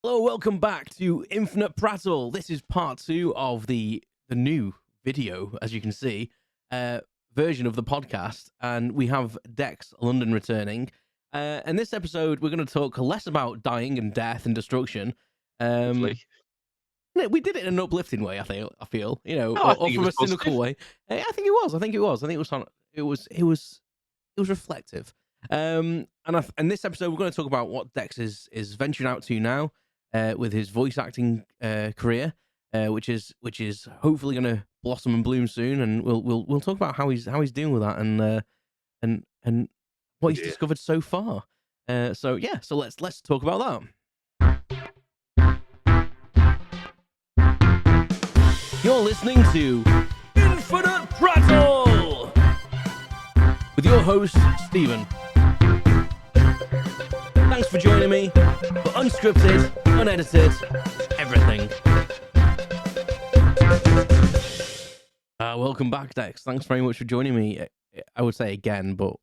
Hello, welcome back to Infinite Prattle. This is part 2 of the new video, as you can see, version of the podcast, and we have Dex London returning. In this episode, we're going to talk less about dying and death and destruction. Hopefully. We did it in an uplifting way. I feel, No, I or think it from was a cynical positive. way. I think it was. I think it was. I think it was reflective. And this episode, we're going to talk about what Dex is venturing out to now. With his voice acting career, which is hopefully going to blossom and bloom soon, and we'll talk about how he's doing with that and what Oh he's dear. discovered so far. So let's talk about that. You're listening to Infinite Prattle with your host Stephen. Thanks for joining me for unscripted, unedited, everything. Welcome back, Dex. Thanks very much for joining me. I would say again, but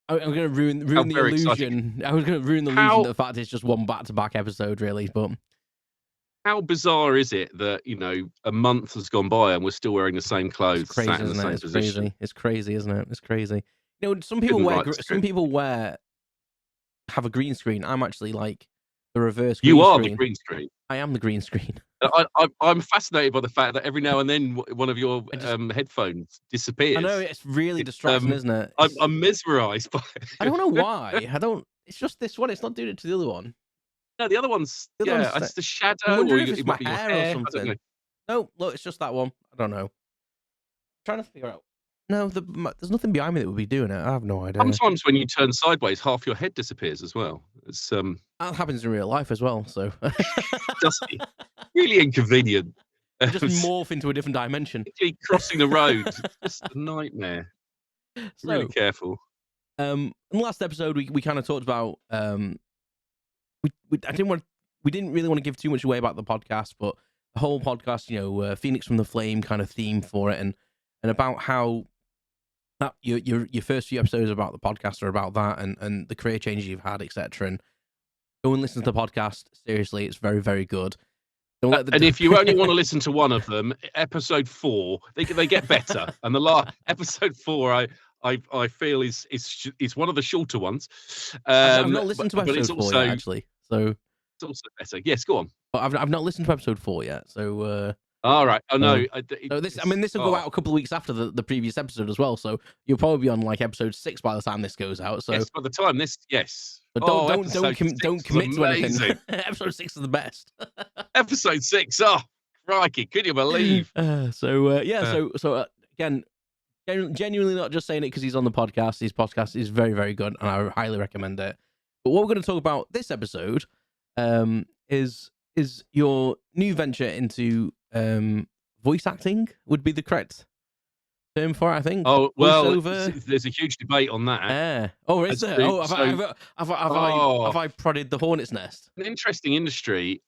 I'm going to ruin the illusion. Exciting. I was going to ruin the illusion of the fact it's just one back-to-back episode, really. But how bizarre is it that a month has gone by and we're still wearing the same clothes, it's crazy, sat in the isn't it? same It's position? crazy. It's crazy, isn't it? It's crazy. Some people Couldn't wear write the some script. people have a green screen. I'm actually like the reverse. You green are screen. the green screen. I am the green screen. I'm fascinated by the fact that every now and then one of your headphones disappears. I know it's really distracting, isn't it? I'm mesmerised by it. I don't know why. It's just this one. It's not doing it to the other one. No, the other one's it's the shadow. I wonder or if it's it my might be your hair or hair. I don't something. know. No, look, it's just that one. I don't know. I'm trying to figure out. No, there's nothing behind me that would be doing it. I have no idea. Sometimes when you turn sideways, half your head disappears as well. It's that happens in real life as well. So just really inconvenient. Just morph into a different dimension. Crossing the road, just a nightmare. So, really careful. In the last episode, we kind of talked about we didn't really want to give too much away about the podcast, but the whole podcast, Phoenix from the Flame kind of theme for it, and about how that your first few episodes about the podcast are about that and the career changes you've had, etc. And go and listen to the podcast. Seriously, it's very, very good. And if you only want to listen to one of them, episode 4, they get better. And the last episode 4, I feel is one of the shorter ones. I've not listened to episode 4 yet, actually. So it's also better. Yes, go on. But I've not listened to episode 4 yet. So all right. Oh no. So this will go out a couple of weeks after the previous episode as well. So you'll probably be on like episode 6 by the time this goes out. So yes, by the time this, yes. So don't commit to anything. Episode 6 is the best. Episode 6. Oh, crikey! Could you believe? So again, genuinely not just saying it because he's on the podcast. His podcast is very, very good, and I highly recommend it. But what we're going to talk about this episode is your new venture into voice acting would be the correct term for it, I think. Oh well, voiceover. There's a huge debate on that. Yeah. Oh, is there? Have I prodded the hornet's nest? An interesting industry,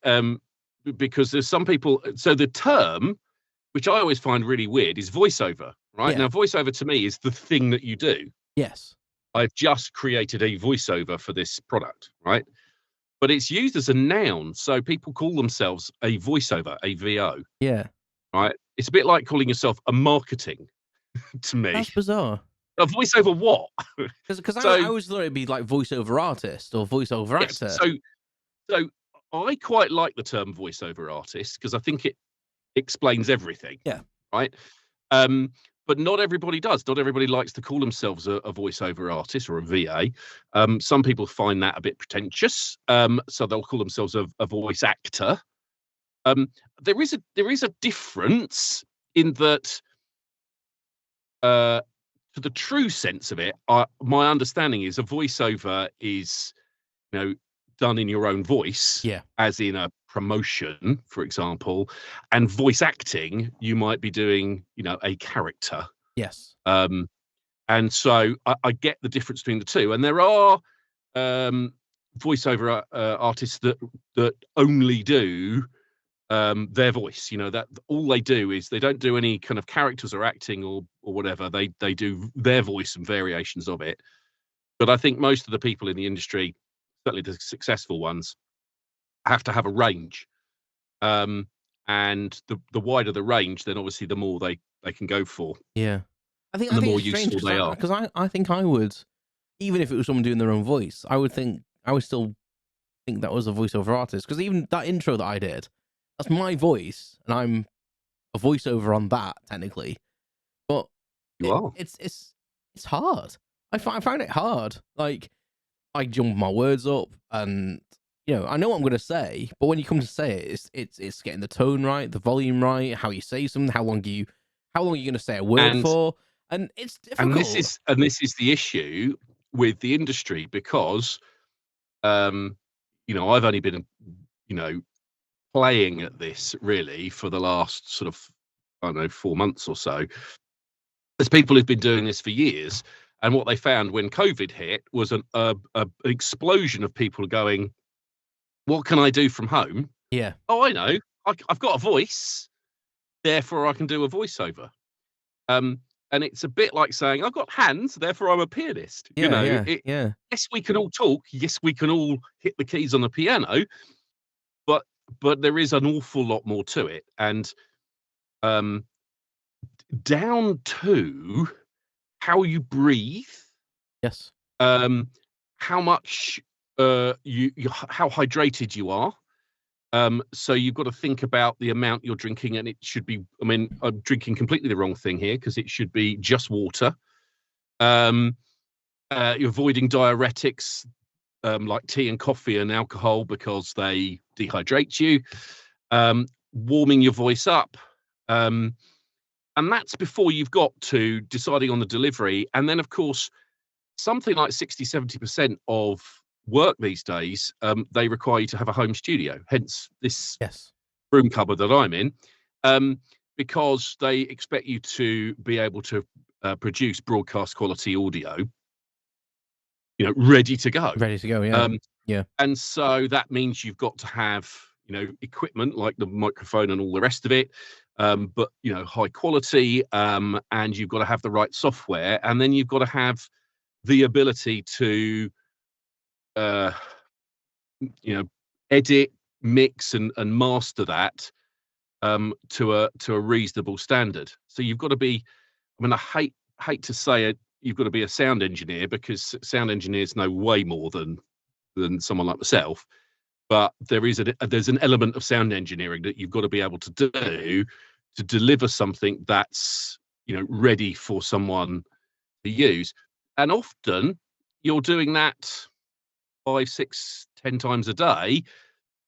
because there's some people. So the term, which I always find really weird, is voiceover. Right Yeah. now, voiceover to me is the thing that you do. Yes. I've just created a voiceover for this product, right? But it's used as a noun, so people call themselves a voiceover, a VO. Yeah. Right. It's a bit like calling yourself a marketing. To me, that's bizarre. A voiceover what? Because I always thought it'd be like voiceover artist or voiceover actor. So I quite like the term voiceover artist because I think it explains everything. Yeah. Right. But not everybody does. Not everybody likes to call themselves a voiceover artist or a VA. Some people find that a bit pretentious. So they'll call themselves a voice actor. There is a difference in that. For the true sense of it, my understanding is a voiceover is, done in your own voice, as in a promotion, for example, and voice acting, you might be doing, a character. Yes. And so I get the difference between the two, and there are voiceover artists that only do their voice, that all they do is they don't do any kind of characters or acting or whatever. They do their voice and variations of it. But I think most of the people in the industry, certainly the successful ones, have to have a range. And the wider the range, then obviously the more they can go for, Yeah. I and the think more it's strange useful they are. because I think I would, even if it was someone doing their own voice, I would still think that was a voiceover artist, because even that intro that I did, that's my voice, and I'm a voiceover on that technically. But You are. it's hard. I find it hard. Like, I jump my words up, and I know what I'm going to say, but when you come to say it, it's getting the tone right, the volume right, how you say something, how long are you going to say a word And for, and it's difficult. this is the issue with the industry, because I've only been you know playing at this really for the last sort of, I don't know, 4 months or so. There's people who've been doing this for years, and what they found when COVID hit was an explosion of people going, "What can I do from home? Yeah, Oh, I know, I've got a voice, therefore I can do a voiceover." Um, and it's a bit like saying, "I've got hands, therefore I'm a pianist." yeah, yeah, yeah. Yes, we can all talk. Yes, we can all hit the keys on the piano, but there is an awful lot more to it, and um, down to how you breathe, Yes, um, how much how hydrated you are. So you've got to think about the amount you're drinking, and it should be. I mean, I'm drinking completely the wrong thing here, because it should be just water. Um, you're avoiding diuretics, like tea and coffee and alcohol, because they dehydrate you. Warming your voice up. And that's before you've got to deciding on the delivery. And then, of course, something like 60-70% of work these days, they require you to have a home studio, hence this yes, room cupboard that I'm in, because they expect you to be able to produce broadcast quality audio, ready to go. ready to go. Yeah, Um, yeah, and so that means you've got to have, equipment like the microphone and all the rest of it, but high quality, and you've got to have the right software, and then you've got to have the ability to uh, edit, mix, and master that, to a reasonable standard. So you've got to be. I mean, I hate to say it. You've got to be a sound engineer, because sound engineers know way more than someone like myself. But there's an element of sound engineering that you've got to be able to do to deliver something that's ready for someone to use. And often you're doing that 5, 6, 10 times a day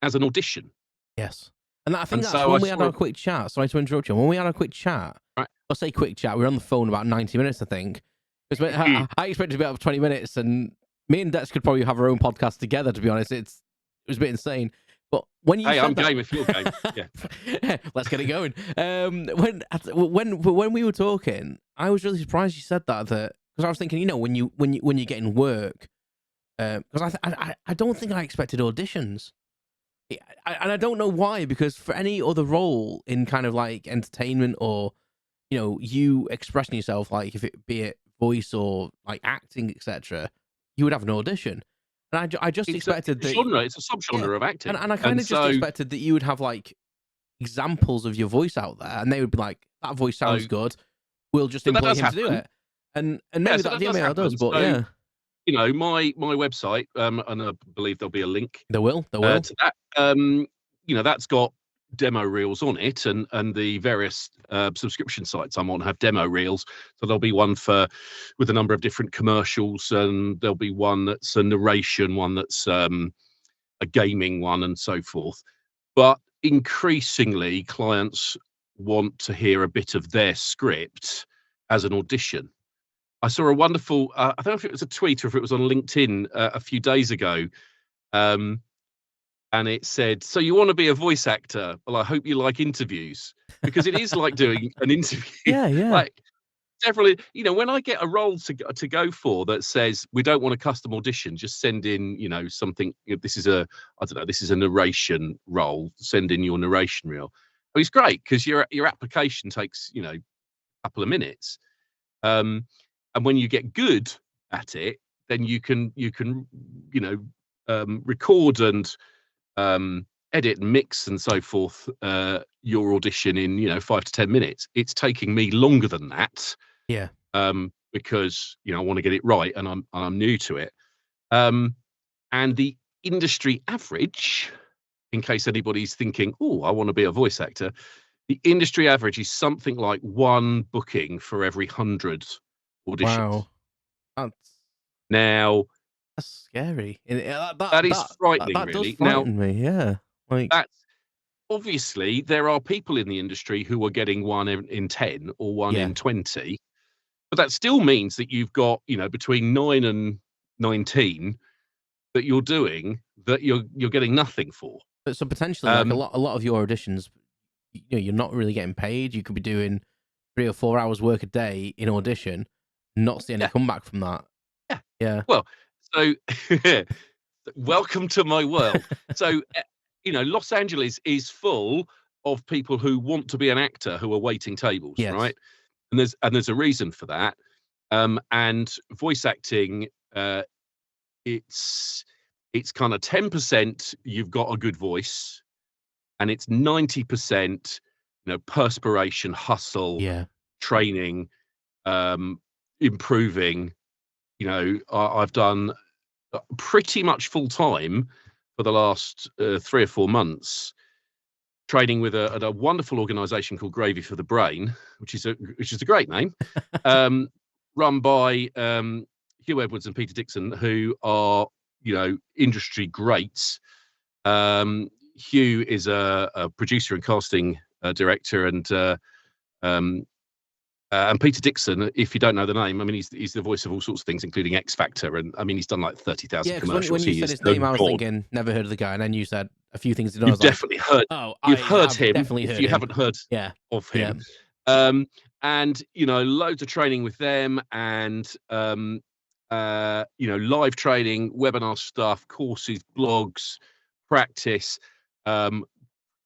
as an audition. yes. And I think And that's so I when we had saw our it. quick chat. Sorry to interrupt you. When we had our quick chat, Right. I'll say quick chat. We were on the phone about 90 minutes, I think. Because I expected to be up for 20 minutes, and me and Dex could probably have our own podcast together. To be honest, it was a bit insane. But when you Hey, I'm said that, game if you're game. Yeah. let's get it going. When we were talking, I was really surprised you said that because I was thinking, when you're getting work, because I don't think I expected auditions. And I don't know why, because for any other role in kind of like entertainment, or you expressing yourself, like if it be it voice or like acting, etc., you would have an audition. And I just It's a expected that. genre. It's a Yeah, subgenre of acting. and I kind And of just so, expected that you would have like examples of your voice out there, and they would be like, that voice so, sounds good, we'll just so that employ does him to do happen. it. And Yeah, maybe so that, that yeah, does maybe that does, happen. but So, yeah, my website, and I believe there'll be a link they will. to that. That's got demo reels on it, and the various subscription sites I'm on have demo reels. So there'll be one with a number of different commercials, and there'll be one that's a narration, one that's a gaming one, and so forth. But increasingly, clients want to hear a bit of their script as an audition. I saw a wonderful, I don't know if it was a tweet or if it was on LinkedIn a few days ago. Um, and it said, "So you want to be a voice actor? Well, I hope you like interviews," because it is like doing an interview. Yeah, yeah, Like several, when I get a role to go for that says we don't want a custom audition, just send in, something. This is I don't know, this is a narration role. Send in your narration reel. Oh, it's great, because your application takes a couple of minutes. And when you get good at it, then you can record and edit and mix and so forth your audition in 5 to 10 minutes. It's taking me longer than that. Yeah. Because I want to get it right, and I'm new to it. And the industry average, in case anybody's thinking, oh, I want to be a voice actor, the industry average is something like 1 booking for every 100 auditions. Wow. Now That's scary. that is frightening, that really. does frighten me. Yeah. Like, That's obviously there are people in the industry who are getting 1 in 10 or 1 in 20, but that still means that you've got between 9 and 19 that you're doing that you're getting nothing for. so potentially, like a lot of your auditions, you're not really getting paid. You could be doing 3 or 4 hours work a day in audition, not seeing any comeback from that. Yeah. Well, so welcome to my world. So, Los Angeles is full of people who want to be an actor who are waiting tables, right? And there's a reason for that. And voice acting, it's kind of 10% you've got a good voice, and it's 90% perspiration, hustle, training, improving. I've done pretty much full time for the last 3 or 4 months, training with a wonderful organisation called Gravy for the Brain, which is a great name, run by Hugh Edwards and Peter Dixon, who are industry greats. Hugh is a producer and casting director, and Peter Dixon, if you don't know the name, I mean, he's the voice of all sorts of things, including X Factor, and I mean, he's done like 30,000 commercials. When you said his name, I was thinking, never heard of the guy, and then you said a few things. You've definitely heard. Oh, you've heard him. Definitely heard if you him. haven't heard of him, and loads of training with them, and live training, webinar stuff, courses, blogs, practice,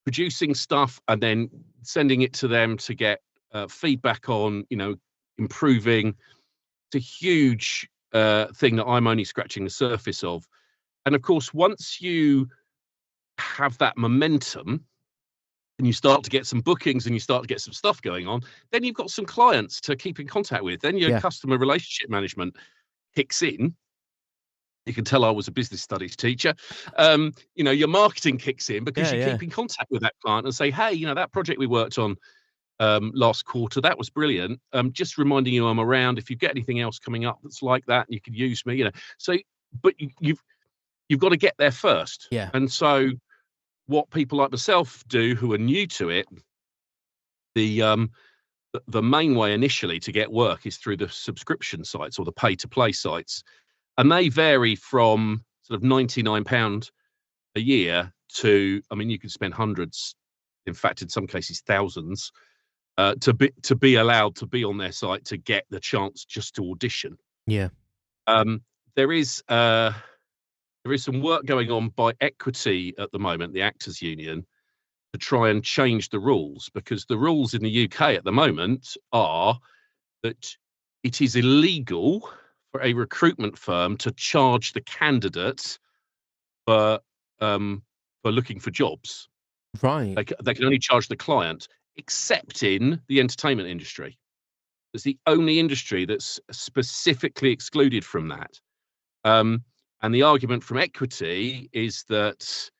producing stuff, and then sending it to them to get feedback on, improving. It's a huge thing that I'm only scratching the surface of. And of course, once you have that momentum and you start to get some bookings and you start to get some stuff going on, then you've got some clients to keep in contact with. Then your customer relationship management kicks in. You can tell I was a business studies teacher. Your marketing kicks in because you keep in contact with that client and say, hey, that project we worked on last quarter, that was brilliant. Just reminding you I'm around. If you get anything else coming up that's like that, you can use me. So, but you've got to get there first. Yeah. And so, what people like myself do who are new to it, the main way initially to get work is through the subscription sites or the pay-to-play sites, and they vary from sort of £99 a year to, I mean, you can spend hundreds, in fact, in some cases thousands. To be allowed to be on their site to get the chance just to audition. Yeah. There is some work going on by Equity at the moment, the Actors Union, to try and change the rules, because the rules in the UK at the moment are that it is illegal for a recruitment firm to charge the candidate for looking for jobs. Right. They can only charge the client, except in the entertainment industry. It's the only industry that's specifically excluded from that. And the argument from Equity is that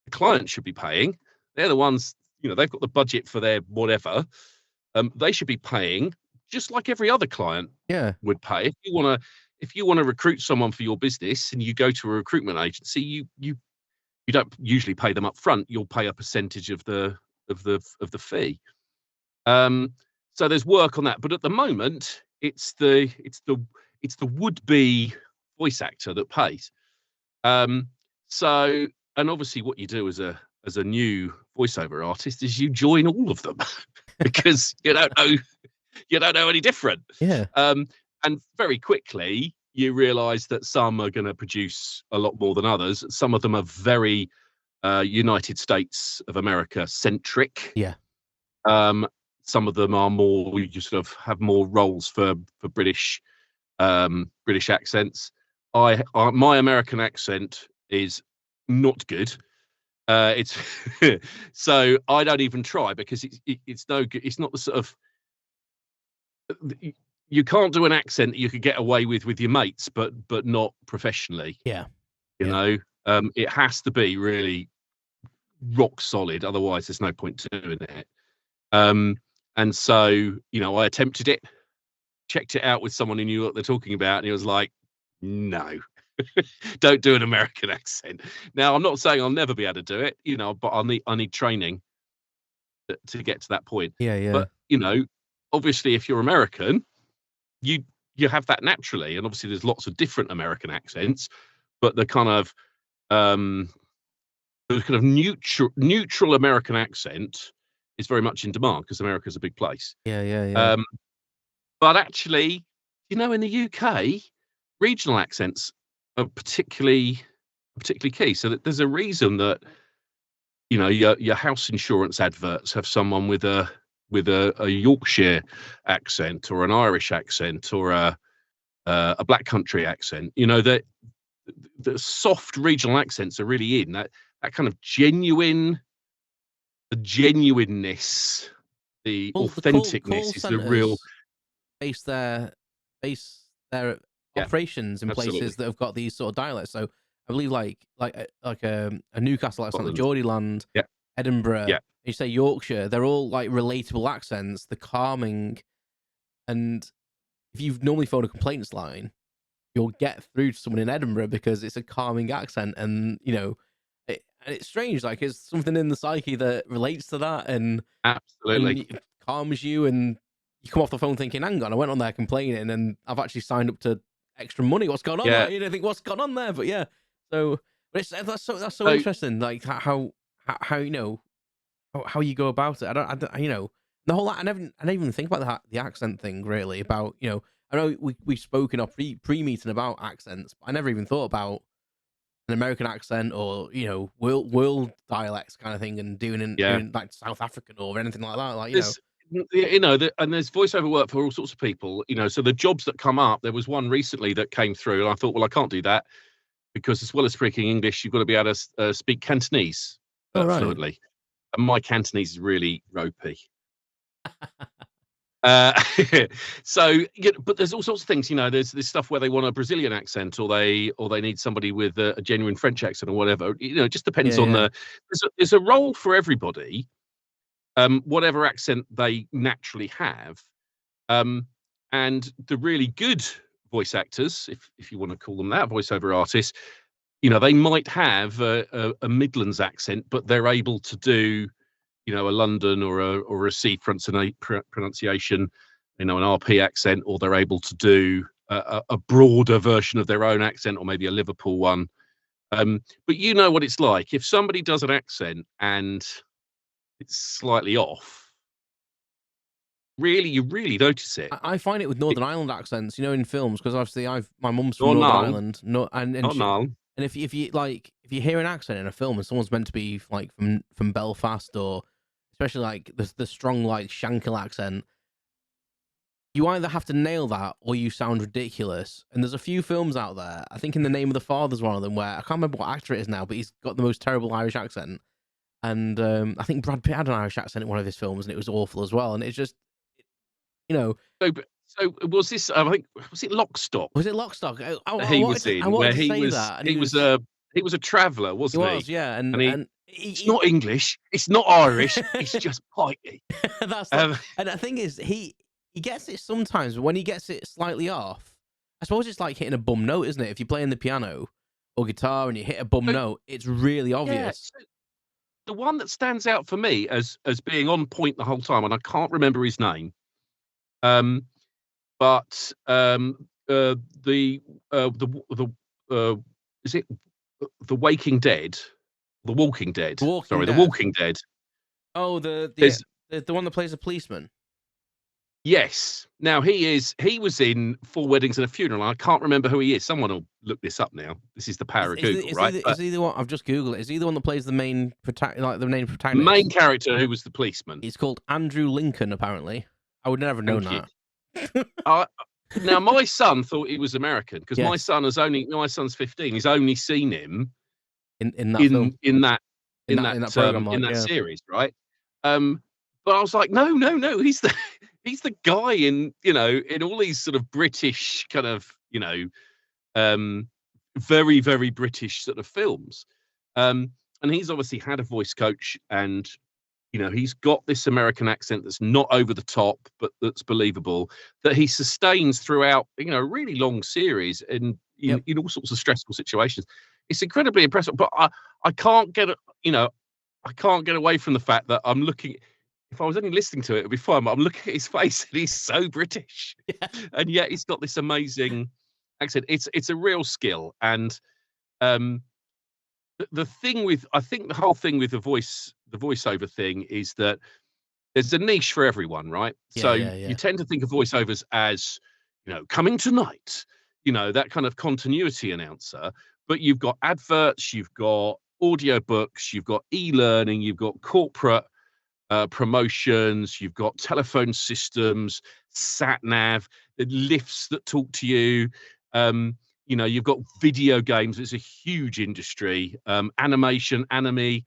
the client should be paying. They're the ones, they've got the budget for their whatever. They should be paying just like every other client would pay. If you want to recruit someone for your business and you go to a recruitment agency, you don't usually pay them up front. You'll pay a percentage of the fee. So there's work on that, but at the moment it's the would-be voice actor that pays. So, and obviously what you do as a new voiceover artist is you join all of them because you don't know any different. Yeah. And very quickly you realize that some are going to produce a lot more than others. Some of them are very United States of America centric. Yeah. Some of them are more, you sort of have more roles for British accents. My American accent is not good. It's so I don't even try because it's no good. It's not the sort of you can't do an accent that you could get away with your mates, but not professionally. Yeah. You know, it has to be really rock solid. Otherwise, there's no point doing it. And so, you know, I attempted it, checked it out with someone who knew what they're talking about, and he was like, no, don't do an American accent. Now, I'm not saying I'll never be able to do it, you know, but I need training to get to that point. Yeah. But, you know, obviously, if you're American, you have that naturally. And obviously, there's lots of different American accents, but the kind of neutral American accent is very much in demand because America's a big place. Yeah. But actually, you know, in the UK, regional accents are particularly key. So that there's a reason that, you know, your house insurance adverts have someone with a Yorkshire accent or an Irish accent or a Black Country accent. You know, that the soft regional accents are really in that kind of genuineness, the Well, the call authenticness is the real. centers base their Yeah, operations in absolutely. places that have got these sort of dialects. So I believe a Newcastle accent, like Scotland. Geordieland, Yeah, Edinburgh. yeah, You say Yorkshire, they're all like relatable accents. The calming, and if you've normally phoned a complaints line, you'll get through to someone in Edinburgh because it's a calming accent, and you know, and it's strange. Like it's something in the psyche that relates to that, and absolutely. it calms you, and you come off the phone thinking, "Hang on, I went on there complaining, and I've actually signed up to extra money. What's going on?" Yeah. Like, you know, think what's going on there, but yeah. So, but that's so So interesting. Like how you know how you go about it. I don't you know the whole. I never even think about the accent thing really. About you know, I know we spoke in our pre meeting about accents, but I never even thought about an American accent or you know world dialects kind of thing, and yeah, doing like South African or anything like that. Like you know, there's you know, and there's voiceover work for all sorts of people. You know, so the jobs that come up, there was one recently that came through, and I thought, well, I can't do that because as well as speaking English, you've got to be able to speak Cantonese all right. fluently. And my Cantonese is really ropey. Uh, so, you know, but there's all sorts of things. You know, there's this stuff where they want a Brazilian accent, or they need somebody with a genuine French accent, or whatever. You know, it just depends Yeah, on yeah. the. There's a role for everybody, whatever accent they naturally have, and the really good voice actors, if you want to call them that, voiceover artists, you know, they might have a Midlands accent, but they're able to do, you know, a London or a C pronunciation, you know, an RP accent, or they're able to do a broader version of their own accent, or maybe a Liverpool one. But you know what it's like if somebody does an accent and it's slightly off. Really, you really notice it. I find it with Northern Ireland accents, you know, in films because obviously my mum's from Oh Northern no, Ireland, no, oh no, and if you like if you hear an accent in a film and someone's meant to be like from Belfast or especially like the strong like Shankill accent, you either have to nail that or you sound ridiculous. And there's a few films out there. I think In the Name of the Father's one of them where I can't remember what actor it is now, but he's got the most terrible Irish accent. And I think Brad Pitt had an Irish accent in one of his films, and it was awful as well. And it's just, you know, So was this? I think was it Lockstock was it Lockstock? he was I in, wanted where to say that, and he was a traveller, he wasn't he? was, yeah, And he and it's not English, it's not Irish, it's just bitey. that's like, Um, and the thing is, he gets it sometimes, but when he gets it slightly off, I suppose it's like hitting a bum note, isn't it? If you're playing the piano or guitar and you hit a bum so, note, it's really yeah, obvious. so the one that stands out for me as being on point the whole time, and I can't remember his name, um, but the is it The Waking Dead? The Walking Dead. The Walking Sorry, The Dead. Walking Dead. Oh, There's the one that plays a policeman. Yes. Now he was in Four Weddings and a Funeral. I can't remember who he is. Someone will look this up now. This is the power of Google, right? Is But he the one? I've just googled it. Is he the one that plays the main like the main the main protagonist? character who was the policeman. He's called Andrew Lincoln. Apparently, I would never have known Thank you. that. Now my son thought he was American because Yes, my son's 15. He's only seen him in that film. in that. in that program, like, in that yeah. series, right? But I was like, no, no, no, he's the he's the guy in, you know, in all these sort of British kind of, you know, um, very, very British sort of films. And he's obviously had a voice coach, and you know, he's got this American accent that's not over the top, but that's believable, that he sustains throughout, you know, a really long series Yep. in all sorts of stressful situations. It's incredibly impressive. But I can't get you know, I can't get away from the fact that I'm looking. If I was only listening to it, it'd be fine. But I'm looking at his face, and he's so British, Yeah. and yet he's got this amazing accent. It's a real skill, and um, the thing with I think the whole thing with the voiceover thing is that there's a niche for everyone, right? Yeah, So yeah, you yeah. tend to think of voiceovers as, you know, coming tonight, you know, that kind of continuity announcer. But you've got adverts, you've got audiobooks, you've got e-learning, you've got corporate promotions, you've got telephone systems, sat nav, the lifts that talk to you. Um, you know, you've got video games. It's a huge industry. Animation, anime.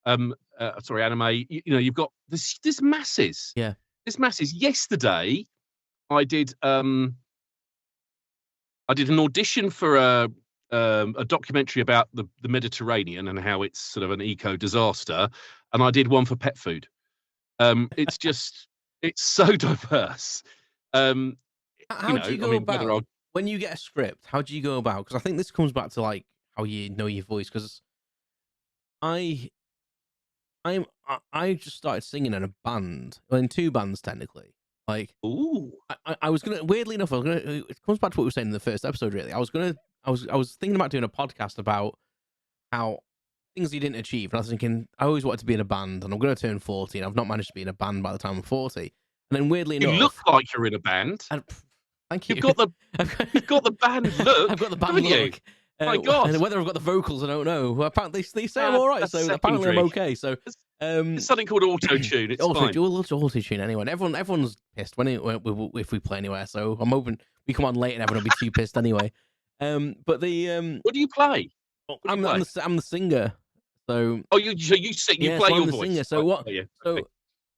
Sorry, anime. You know, you've got this masses. Yeah. This masses. Yesterday, I did. I did an audition for a documentary about the Mediterranean and how it's sort of an eco disaster, and I did one for pet food. It's just it's so diverse. Um, you How know, do you I go mean, whether about when you get a script? How do you go about? Because I think this comes back to like how you know your voice. Because I I just started singing in a band, well, in two bands technically. Like ooh, I was gonna, weirdly enough, I was gonna. It comes back to what we were saying in the first episode. Really, I was thinking about doing a podcast about how things you didn't achieve, and I was thinking I always wanted to be in a band, and I'm going to turn 40, and I've not managed to be in a band by the time I'm 40. And then weirdly you look enough, like you're in a band. and thank You've you. got the I've got, you've got the band look, I've got the band haven't you? look. My God, And whether I've got the vocals, I don't know. Well, apparently they say I'm all right, that's so apparently I'm secondary. okay. So There's something called auto tune. It's also fine. dual auto tune anyway. And everyone's pissed when if we play anywhere. So I'm hoping we come on late and everyone will be too pissed anyway. But the What do you play? What do you play? I'm the singer. So Oh, you sing, you yeah, play so I'm your the voice. singer. So Right, what? yeah, okay.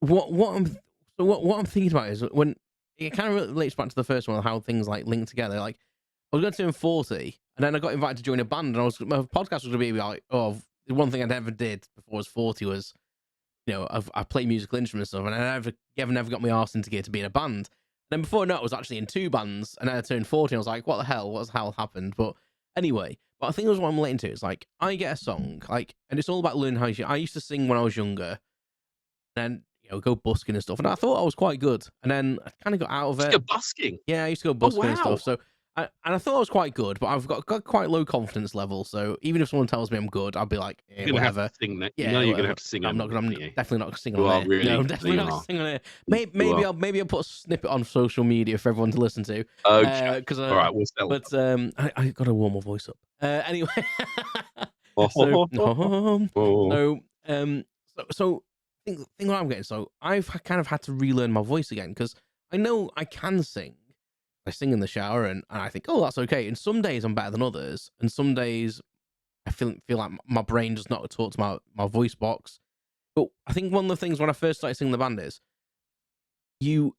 So what I'm thinking about is when it kind of relates back to the first one, how things like link together. Like I was going to turn 40, and then I got invited to join a band, and my podcast was going to be like, oh, the one thing I never did before I was 40 was, you know, I play musical instruments and stuff, and I never got my arse into gear to be in a band. And then before I know it, I was actually in two bands, and then I turned 40, and I was like, what the hell happened? But anyway, but I think that's what I'm relating to. It's like I get a song, like, and it's all about learning how I used to sing when I was younger, and then you know go busking and stuff, and I thought I was quite good, and then I kind of got out of Just it. go busking. Yeah, I used to go Oh, busking and wow. stuff. So I thought I was quite good, but I've got quite low confidence level. So even if someone tells me I'm good, I'll be like, eh, You're gonna have whatever. to sing that. You Yeah, know you're gonna whatever. have to sing I'm on not. it, I'm aren't you? definitely not singing You on are it. really. No, I'm No, definitely you not are. singing on it. You are. Maybe I'll put a snippet on social media for everyone to listen to. Okay. Because All right, we'll sell but I got to warm my voice up. Anyway, so that. so so thing what I'm getting. So I've kind of had to relearn my voice again because I know I can sing. I sing in the shower and I think, oh, that's okay. And some days I'm better than others, and some days I feel like my brain does not talk to my voice box. But I think one of the things when I first started singing the band is you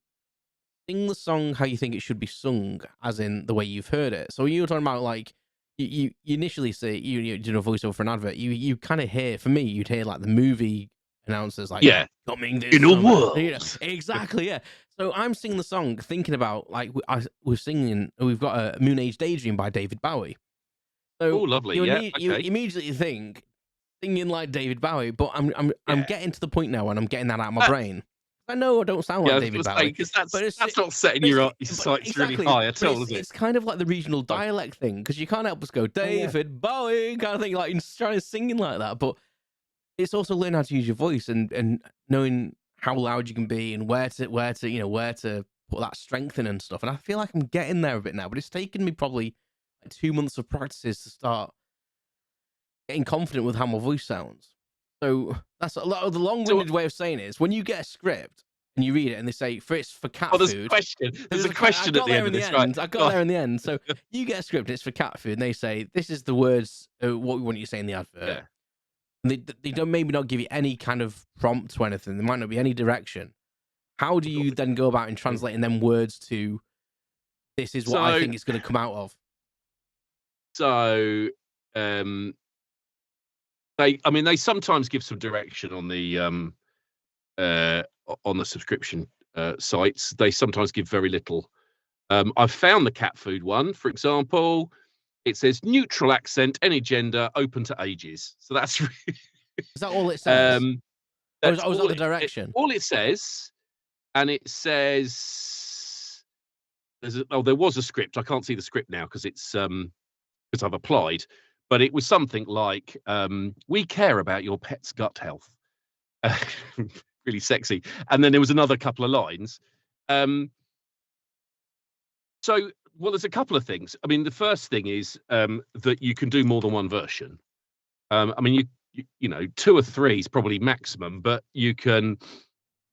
sing the song how you think it should be sung, as in the way you've heard it. So you were talking about like you initially say you do a voiceover for an advert. You kind of hear, for me, you'd hear like the movie announcers like Yeah. coming this In a summer. world. You know, exactly, yeah. So I'm singing the song thinking about like we're singing. We've got a Moon Age Daydream by David Bowie. Oh, So lovely. you Yeah. you Okay. immediately think singing like David Bowie, but I'm Yeah. getting to the point now when I'm getting that out of my brain. I know I don't sound Yeah, like I was David gonna say Bowie, because but that's not setting but your but sights really exactly, high at but all, is it? it's kind of like the regional Fine. dialect thing because you can't help but go Oh, yeah. David Bowie kind of thing, like you're trying to sing like that. But it's also learning how to use your voice and knowing how loud you can be and where to where to put that strength in and stuff. And I feel like I'm getting there a bit now, but it's taken me probably like 2 months of practices to start getting confident with how my voice sounds. So that's a lot of the long-winded way of saying it is when you get a script and you read it and they say it's for cat Oh, there's a food. question. There's a question at the end of this, right? I got there in the end. So you get a script and it's for cat food, and they say this is the words what we want you to say in the advert. Yeah. They don't maybe not give you any kind of prompt or anything. There might not be any direction. How do you then go about in translating them words to this is what I think it's going to come out of? So, they sometimes give some direction on the subscription sites. They sometimes give very little. I've found the cat food one, for example. It says neutral accent, any gender, open to ages. So that's really, Is that all it says? that's or is that the direction? All it says, and it says there was a script. I can't see the script now because it's because I've applied, but it was something like we care about your pet's gut health. Really sexy. And then there was another couple of lines. So, well, there's a couple of things. I mean, the first thing is that you can do more than one version. I mean, you know, 2 or 3 is probably maximum, but you can,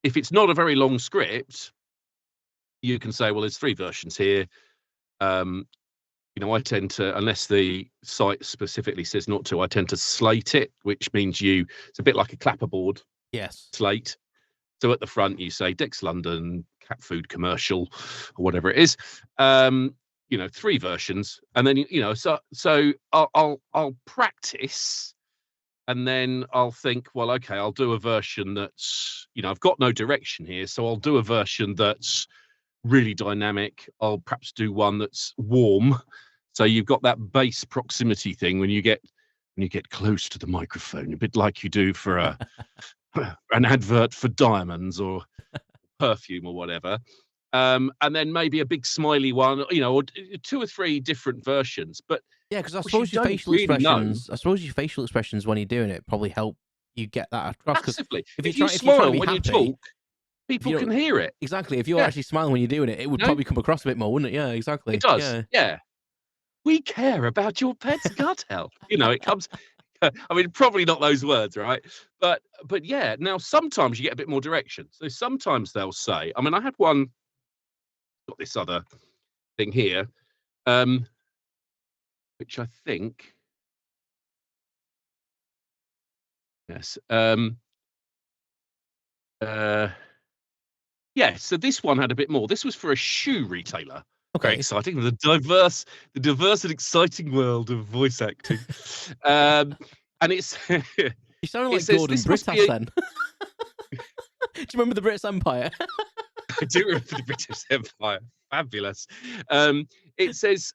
if it's not a very long script, you can say, well, there's 3 versions here. You know, I tend to, unless the site specifically says not to, I tend to slate it, which means it's a bit like a clapperboard. Yes. Slate. So at the front, you say Dex London, cat food commercial, or whatever it is. You know, 3 versions. And then, you know, so I'll practice, and then I'll think, well, okay, I'll do a version that's, you know, I've got no direction here. So I'll do a version that's really dynamic. I'll perhaps do one that's warm. So you've got that bass proximity thing when you get close to the microphone, a bit like you do for an advert for diamonds or perfume or whatever. And then maybe a big smiley one, you know, or 2 or 3 different versions. But yeah, because I suppose your facial expressions when you're doing it probably help you get that across. Massively. If you smile when you talk, people can hear it. Exactly. If you're actually smiling when you're doing it, it would probably come across a bit more, wouldn't it? Yeah, exactly. It does. Yeah. We care about your pet's gut health. You know, it comes. I mean, probably not those words, right? But yeah. Now, sometimes you get a bit more direction. So sometimes they'll say, I mean, I had one. Got this other thing here, which I think. Yes. Yeah, so this one had a bit more. This was for a shoe retailer. Okay. Very exciting. The diverse and exciting world of voice acting. And it's you sound like Gordon Britas then. Do you remember the British Empire? I do remember the British Empire. Fabulous. It says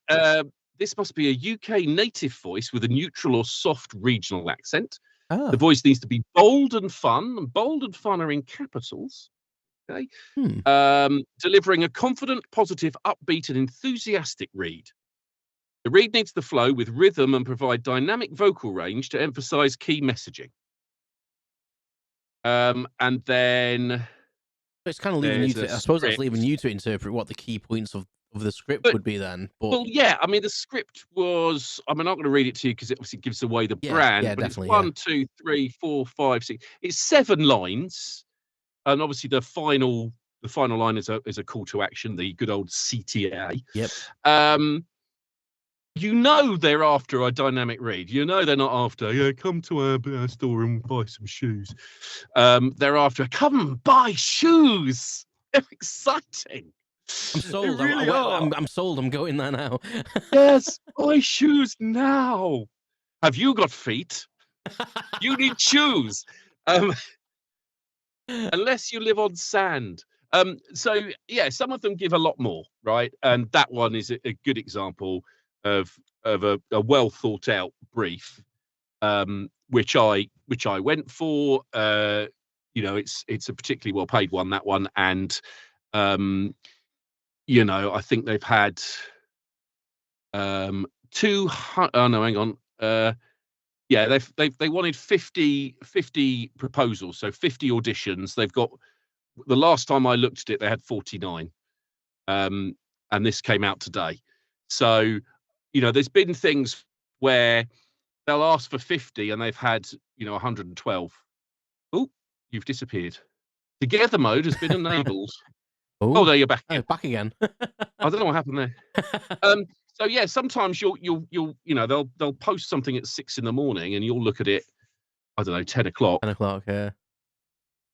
this must be a UK native voice with a neutral or soft regional accent. The voice needs to be bold and fun, and bold and fun are in capitals. Okay. Delivering a confident, positive, upbeat, and enthusiastic read. The read needs to flow with rhythm and provide dynamic vocal range to emphasize key messaging. And then it's kind of leaving you to. I suppose that's leaving you to interpret what the key points of the script would be then. But well, yeah, I mean, the script was. I mean, I'm not going to read it to you because it obviously gives away the brand. Yeah, but definitely. It's 1, 2, 3, 4, 5, 6. It's 7 lines. And obviously, the final line is a call to action, the good old CTA. Yep. You know they're after a dynamic read. You know they're not after, come to our store and buy some shoes. They're after, come buy shoes. They're exciting. I'm sold. They really are. I'm sold. I'm going there now. Yes, buy shoes now. Have you got feet? You need shoes. Unless you live on sand. So yeah, some of them give a lot more, right? And that one is a good example of a well thought out brief, which I went for. You know, it's a particularly well paid one, that one, and you know, I think they've had 200. Oh no, hang on. Yeah, they wanted 50 proposals, so 50 auditions. They've got, the last time I looked at it, they had 49, and this came out today. So, you know, there's been things where they'll ask for 50 and they've had, you know, 112. Oh, you've disappeared. Together mode has been enabled. Oh, there you're back again. Back again. I don't know what happened there. So yeah, sometimes you'll you know, they'll post something at 6 a.m. and you'll look at it. I don't know, 10 o'clock, 10 o'clock. Yeah.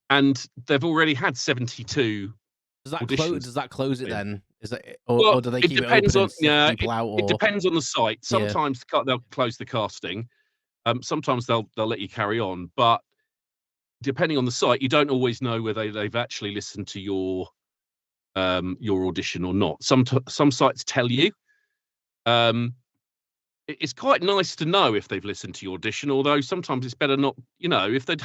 and they've already had 72 auditions. Does that close it in. then? Is that, Well, or do they it keep it open depends on and sift people out? it Or depends on the site. yeah, Sometimes they'll close the casting. Sometimes they'll let you carry on, but depending on the site, you don't always know whether they've actually listened to your audition or not. Some sites tell you. Um, it's quite nice to know if they've listened to your audition, although sometimes it's better not. If they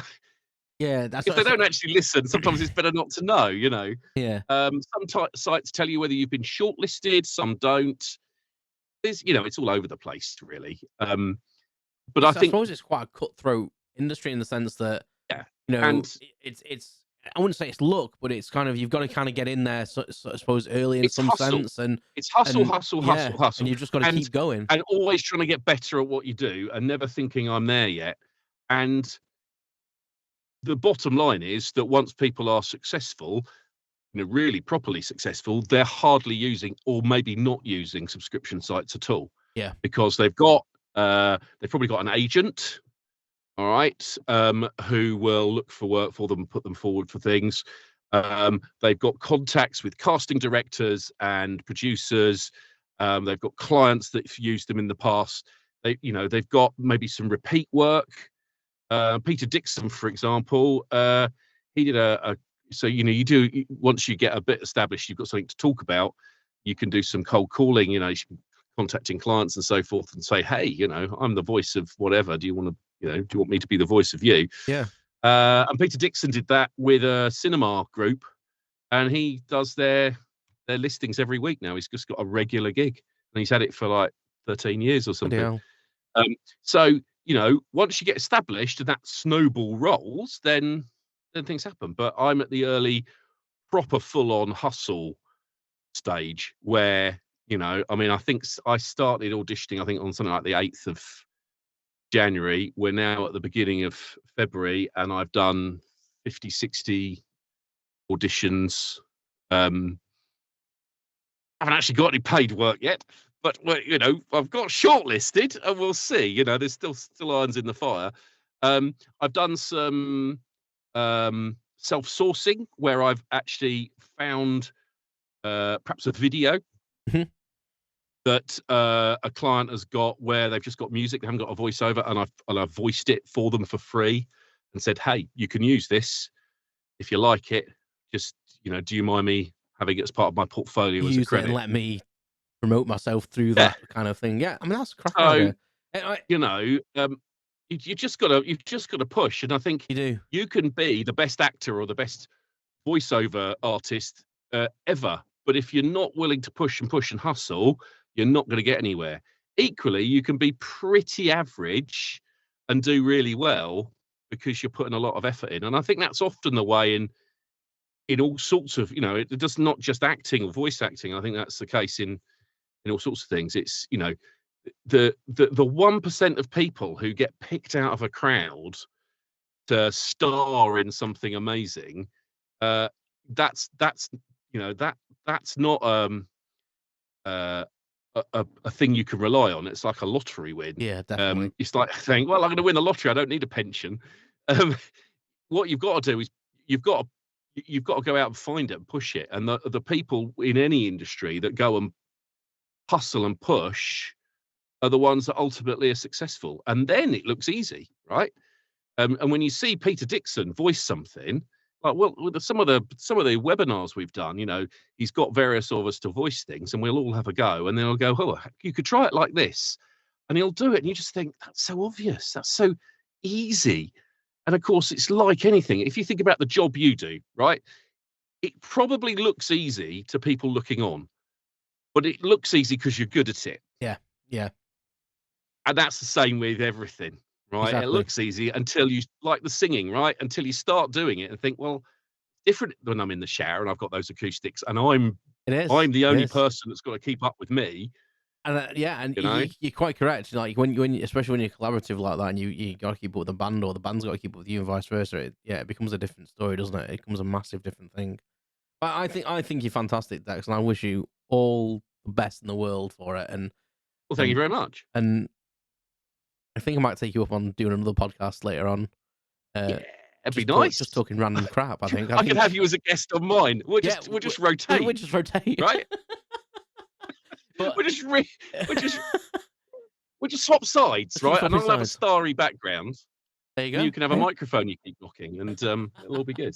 yeah, that's if what they don't actually listen, sometimes it's better not to know. yeah. Some sites tell you whether you've been shortlisted, some don't. It's all over the place, really. But I I think, suppose it's quite a cutthroat industry in the sense that yeah, it- and it's I wouldn't say it's luck, but it's kind of you've got to kind of get in there, so I suppose early in it's some hustle. sense, and It's hustle, and hustle, yeah, hustle, hustle, and you've just got to and keep going. and always trying to get better at what you do, and never thinking I'm there yet. And the bottom line is that once people are successful, really properly successful, they're hardly using, or maybe not using, subscription sites at all. Yeah. Because they've probably got an agent, all right, who will look for work for them and put them forward for things. They've got contacts with casting directors and producers. They've got clients that have used them in the past. They've got maybe some repeat work. Peter Dixon, for example, he did so you do, once you get a bit established, you've got something to talk about. You can do some cold calling. Contacting clients and so forth, and say, hey, I'm the voice of whatever. Do you want me to be the voice of you? Yeah. And Peter Dixon did that with a cinema group, and he does their listings every week now. He's just got a regular gig, and he's had it for like 13 years or Bloody something. hell. So once you get established and that snowball rolls, then things happen. But I'm at the early, proper, full-on hustle stage where I think I started auditioning, I think, on something like the 8th of January. We're now at the beginning of February, and I've done 50, 60 auditions. Haven't actually got any paid work yet, but I've got shortlisted, and we'll see. There's still irons in the fire. I've done some self-sourcing where I've actually found perhaps a video Mhm. that a client has got where they've just got music, they haven't got a voiceover, and I've voiced it for them for free and said, hey, you can use this if you like it. Just do you mind me having it as part of my portfolio as a Use it and credit? let me promote myself through Yeah. that kind of thing. Yeah, I mean that's a cracking So idea. you've just got to push, and I think You do. you can be the best actor or the best voiceover artist ever, but if you're not willing to push and hustle, you're not going to get anywhere. Equally, you can be pretty average and do really well because you're putting a lot of effort in, and I think that's often the way in all sorts of, it does not just acting or voice acting. I think that's the case in all sorts of things. It's the 1% of people who get picked out of a crowd to star in something amazing. That's that's not uh, a thing you can rely on. It's like a lottery win. Yeah, definitely. It's like saying, well, I'm going to win the lottery, I don't need a pension. Um, what you've got to do is you've got to go out and find it and push it. And the people in any industry that go and hustle and push are the ones that ultimately are successful. And then it looks easy, right? And when you see Peter Dixon voice something, like, well, with some of the webinars we've done, he's got various of us to voice things, and we'll all have a go, and then I'll go, oh, you could try it like this, and he'll do it, and you just think, that's so obvious, that's so easy. And of course, it's like anything. If you think about the job you do, right, it probably looks easy to people looking on, but it looks easy because you're good at it. Yeah. Yeah. And that's the same with everything, right? It Exactly. looks easy until you, like the singing, right? Until you start doing it and think, well, different when I'm in the shower and I've got those acoustics and I'm It is. the It only is. person that's got to keep up with me, And yeah, and you know? you're quite correct. Like when especially when you're collaborative like that, and you got to keep up with the band, or the band's got to keep up with you, and vice versa. It becomes a different story, doesn't it? It becomes a massive different thing. But I think you're fantastic, Dex, and I wish you all the best in the world for it. Well, thank you And very much. and I think I might take you up on doing another podcast later on. it'd be nice. Just talking random crap. I think I can have you as a guest on mine. We'll just rotate. We'll just rotate, right? But we'll just swap sides, right? And I'll have a starry background. There you go. You can have a microphone you keep knocking, and it'll all be good.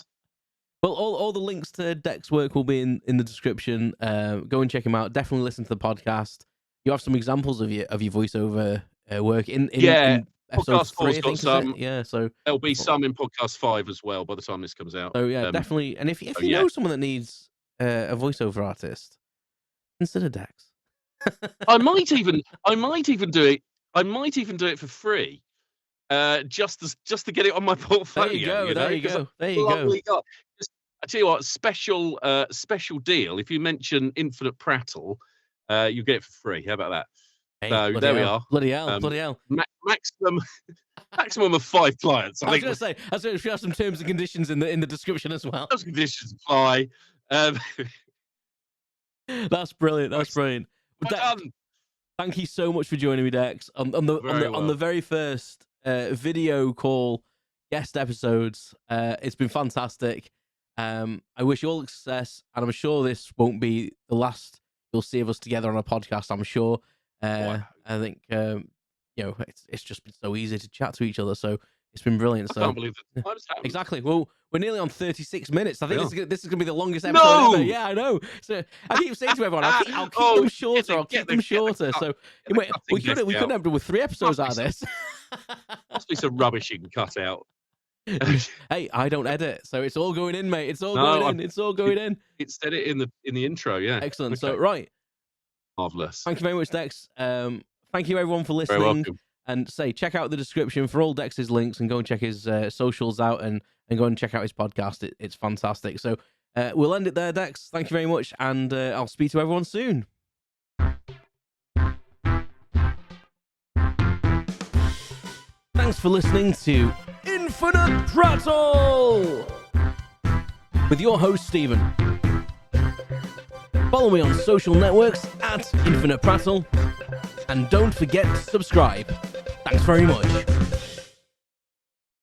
Well, all the links to Dex work will be in the description. Go and check him out. Definitely listen to the podcast. You have some examples of your voiceover work in episode podcast 3, I think, some. Yeah, so there'll be some in podcast 5 as well by the time this comes out. So yeah, definitely. And if you know someone that needs a voiceover artist, consider Dex. I might even do it. I might even do it for free. Just to get it on my portfolio. There you go. I tell you what, special deal. If you mention Infinite Prattle, you get it for free. How about that? Hey, so there we are. Bloody hell. Maximum of 5 clients. I was going to say, if you have some terms and conditions in the description as well. Those conditions apply. That's brilliant. Thank you so much for joining me, Dex, on the very first video call guest episodes. It's been fantastic. I wish you all success, and I'm sure this won't be the last you'll see of us together on a podcast. I'm sure. I think it's just been so easy to chat to each other, so it's been brilliant. I can't believe that. Exactly. Well, we're nearly on 36 minutes. I think this is going to be the longest episode ever. Yeah, I know. So I keep saying to everyone, I'll keep them shorter. I'll keep them shorter. So we could end up with 3 episodes out of this. Must be some rubbish you can cut out. Hey, I don't edit, so it's all going in, mate. It's all going in. It's said it in the intro, yeah. Excellent. Okay. So right. Marvelous. Thank you very much, Dex. Thank you everyone for listening. Very welcome. And check out the description for all Dex's links, and go and check his socials out, and go and check out his podcast. It's fantastic. So we'll end it there, Dex. Thank you very much, and I'll speak to everyone soon. Thanks for listening to Infinite Prattle with your host, Stephen. Follow me on social networks at Infinite Prattle, and don't forget to subscribe. Thanks very much.